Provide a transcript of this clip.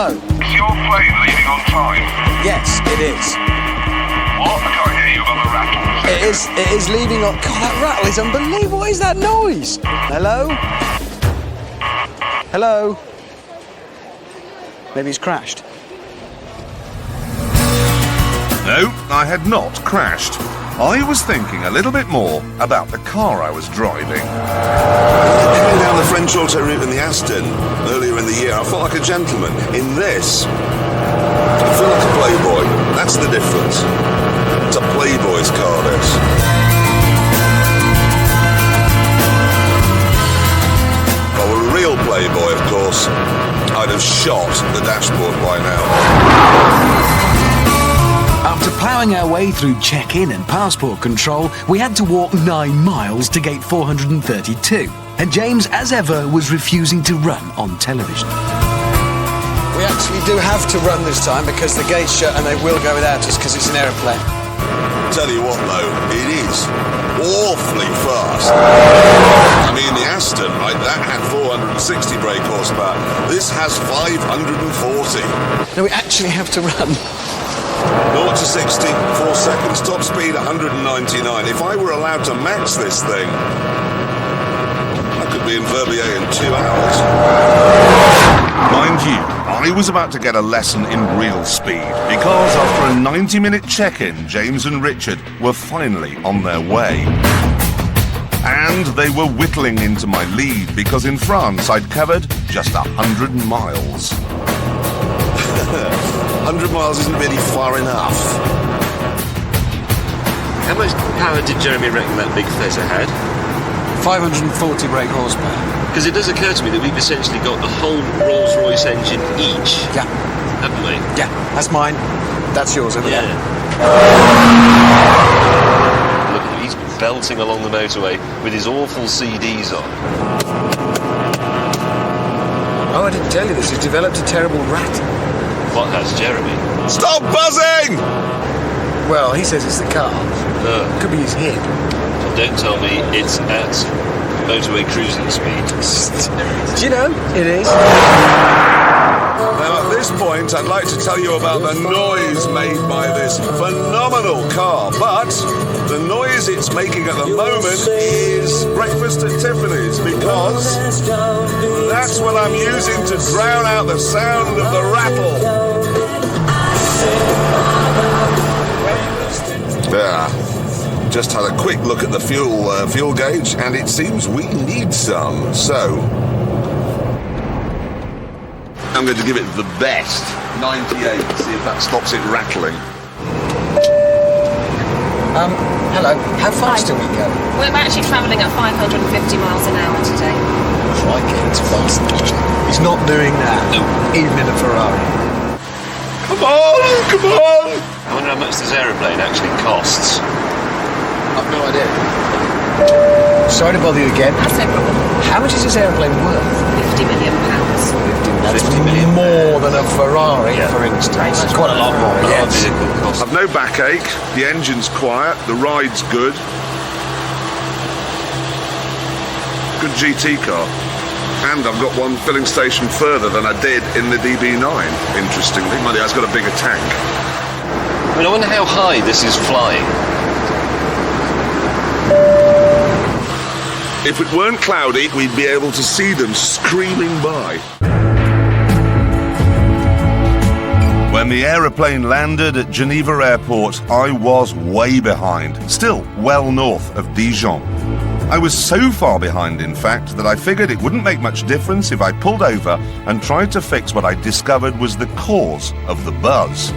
Hello. Is your plane leaving on time? Yes, it is. What? I can't hear you on the rattle. It is leaving on... God, that rattle is unbelievable. What is that noise? Hello? Hello? Maybe it's crashed. No, I had not crashed. I was thinking a little bit more about the car I was driving. Heading down the French auto route in the Aston earlier in the year, I felt like a gentleman. In this, I feel like a playboy. That's the difference. It's a playboy's car, this. If I were a real playboy, of course, I'd have shot the dashboard by now. After ploughing our way through check-in and passport control, we had to walk 9 miles to gate 432. And James, as ever, was refusing to run on television. We actually do have to run this time because the gate's shut and they will go without us because it's an aeroplane. Tell you what, though, it is awfully fast. I mean, the Aston, right, that had 460 brake horsepower. This has 540. No, we actually have to run. 0 to 60, 4 seconds. Top speed, 199. If I were allowed to match this thing, I could be in Verbier in 2 hours. Mind you, I was about to get a lesson in real speed, because after a 90-minute check-in, James and Richard were finally on their way. And they were whittling into my lead, because in France I'd covered just 100 miles. 100 miles isn't really far enough. How much power did Jeremy reckon that big fezzer had? 540 brake horsepower. Because it does occur to me that we've essentially got the whole Rolls-Royce engine each, Yeah, haven't we? yeah, that's mine. That's yours over there. Look at him, he's belting along the motorway with his awful CDs on. Oh, I didn't tell you this. He's developed a terrible rattle. What has Jeremy? Stop buzzing! Well, he says it's the car. Could be his head. Don't tell me it's at motorway cruising speed. Do you know? It is. Now, at this point, I'd like to tell you about the noise made by this phenomenal car, but the noise it's making at the moment is breakfast at Tiffany's, because that's what I'm using to drown out the sound of the rattle. Yeah, just had a quick look at the fuel gauge, and it seems we need some, so I'm going to give it the best 98 to see if that stops it rattling. Hello. How fast do we go? We're actually travelling at 550 miles an hour today. Crikey, it's fast. He's not doing that. No. Even in a Ferrari. Come on, come on! I wonder how much this aeroplane actually costs. I've no idea. Sorry to bother you again. That's no problem. How much is this aeroplane worth? £50 million. That's 50 million more than a Ferrari, for instance. Quite a lot more, Our yes. vehicle costs. I've no backache, the engine's quiet, the ride's good. Good GT car. And I've got one filling station further than I did in the DB9, interestingly. Money, I've got a bigger tank. I mean, I wonder how high this is flying. If it weren't cloudy, we'd be able to see them screaming by. When the aeroplane landed at Geneva Airport, I was way behind, still well north of Dijon. I was so far behind, in fact, that I figured it wouldn't make much difference if I pulled over and tried to fix what I discovered was the cause of the buzz.